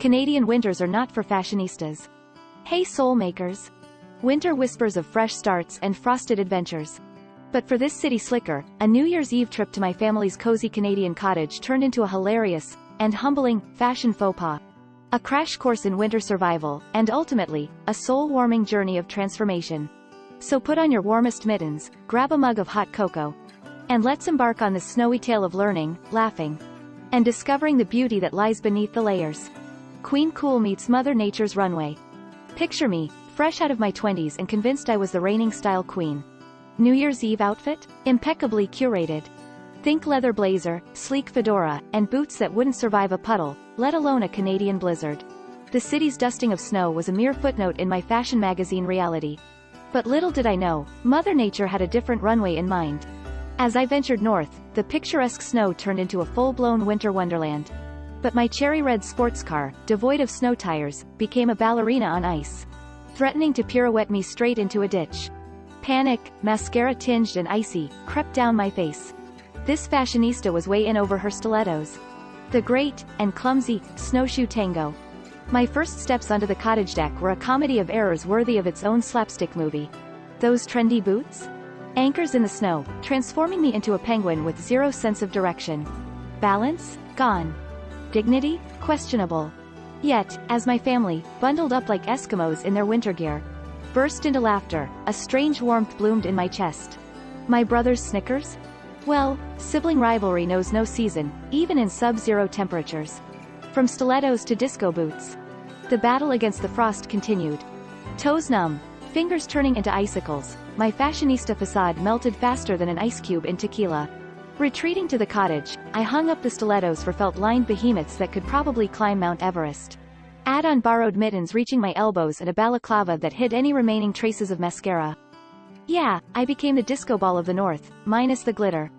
Canadian winters are not for fashionistas. Hey soul makers! Winter whispers of fresh starts and frosted adventures. But for this city slicker, a New Year's Eve trip to my family's cozy Canadian cottage turned into a hilarious and humbling fashion faux pas. A crash course in winter survival, and ultimately, a soul-warming journey of transformation. So put on your warmest mittens, grab a mug of hot cocoa, and let's embark on this snowy tale of learning, laughing, and discovering the beauty that lies beneath the layers. Queen Cool meets Mother Nature's runway. Picture me, fresh out of my 20s and convinced I was the reigning style queen. New Year's Eve outfit? Impeccably curated. Think leather blazer, sleek fedora, and boots that wouldn't survive a puddle, let alone a Canadian blizzard. The city's dusting of snow was a mere footnote in my fashion magazine reality. But little did I know, Mother Nature had a different runway in mind. As I ventured north, the picturesque snow turned into a full-blown winter wonderland. But my cherry red sports car, devoid of snow tires, became a ballerina on ice, threatening to pirouette me straight into a ditch. Panic, mascara tinged and icy, crept down my face. This fashionista was way in over her stilettos. The great, and clumsy, snowshoe tango. My first steps onto the cottage deck were a comedy of errors worthy of its own slapstick movie. Those trendy boots? Anchors in the snow, transforming me into a penguin with zero sense of direction. Balance? Gone. Dignity? Questionable. Yet, as my family, bundled up like Eskimos in their winter gear, burst into laughter, a strange warmth bloomed in my chest. My brother's snickers? Well, sibling rivalry knows no season, even in sub-zero temperatures. From stilettos to disco boots, the battle against the frost continued. Toes numb, fingers turning into icicles, my fashionista facade melted faster than an ice cube in tequila. Retreating to the cottage, I hung up the stilettos for felt-lined behemoths that could probably climb Mount Everest. Add on borrowed mittens reaching my elbows and a balaclava that hid any remaining traces of mascara. Yeah, I became the disco ball of the north, minus the glitter.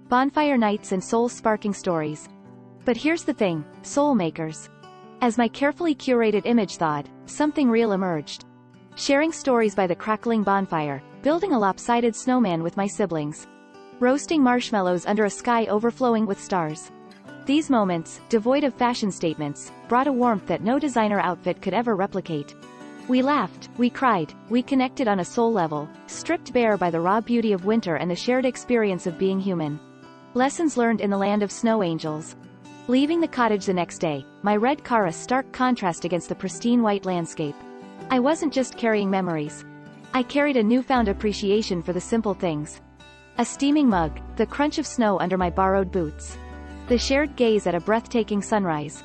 Bonfire nights and soul-sparking stories. But here's the thing, soul makers. As my carefully curated image thawed, something real emerged. Sharing stories by the crackling bonfire, building a lopsided snowman with my siblings. Roasting marshmallows under a sky overflowing with stars. These moments, devoid of fashion statements, brought a warmth that no designer outfit could ever replicate. We laughed, we cried, we connected on a soul level, stripped bare by the raw beauty of winter and the shared experience of being human. Lessons learned in the land of snow angels. Leaving the cottage the next day, my red car a stark contrast against the pristine white landscape. I wasn't just carrying memories. I carried a newfound appreciation for the simple things. A steaming mug, the crunch of snow under my borrowed boots. The shared gaze at a breathtaking sunrise.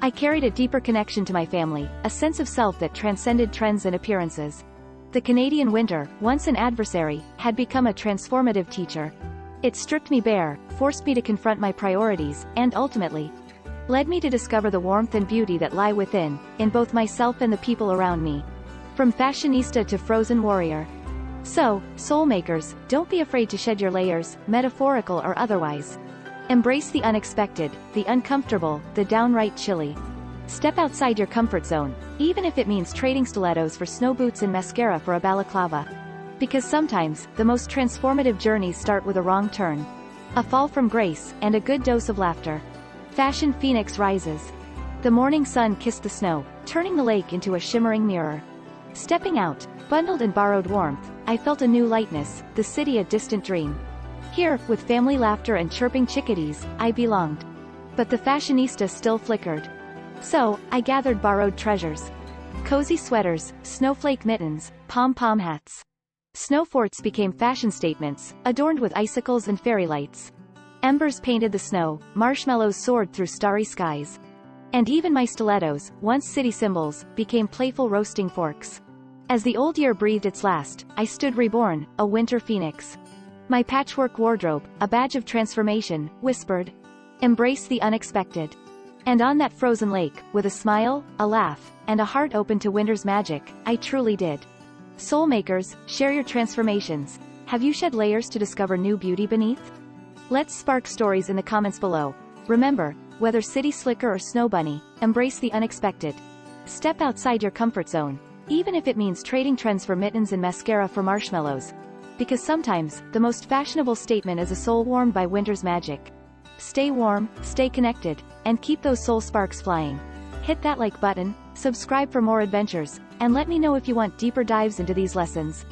I carried a deeper connection to my family, a sense of self that transcended trends and appearances. The Canadian winter, once an adversary, had become a transformative teacher. It stripped me bare, forced me to confront my priorities, and ultimately, led me to discover the warmth and beauty that lie within, in both myself and the people around me. From fashionista to frozen warrior. So, soul makers, don't be afraid to shed your layers, metaphorical or otherwise. Embrace the unexpected, the uncomfortable, the downright chilly. Step outside your comfort zone, even if it means trading stilettos for snow boots and mascara for a balaclava. Because sometimes, the most transformative journeys start with a wrong turn, a fall from grace, and a good dose of laughter. Fashion Phoenix rises. The morning sun kissed the snow, turning the lake into a shimmering mirror. Stepping out, bundled in borrowed warmth, I felt a new lightness, the city a distant dream. Here, with family laughter and chirping chickadees, I belonged. But the fashionista still flickered. So, I gathered borrowed treasures. Cozy sweaters, snowflake mittens, pom-pom hats. Snow forts became fashion statements, adorned with icicles and fairy lights. Embers painted the snow, marshmallows soared through starry skies. And even my stilettos, once city symbols, became playful roasting forks. As the old year breathed its last, I stood reborn, a winter phoenix. My patchwork wardrobe, a badge of transformation, whispered, "Embrace the unexpected." And on that frozen lake, with a smile, a laugh, and a heart open to winter's magic, I truly did. Soul makers, share your transformations. Have you shed layers to discover new beauty beneath? Let's spark stories in the comments below. Remember, whether city slicker or snow bunny, embrace the unexpected. Step outside your comfort zone, even if it means trading trends for mittens and mascara for marshmallows. Because sometimes, the most fashionable statement is a soul warmed by winter's magic. Stay warm, stay connected, and keep those soul sparks flying. Hit that like button, subscribe for more adventures, and let me know if you want deeper dives into these lessons.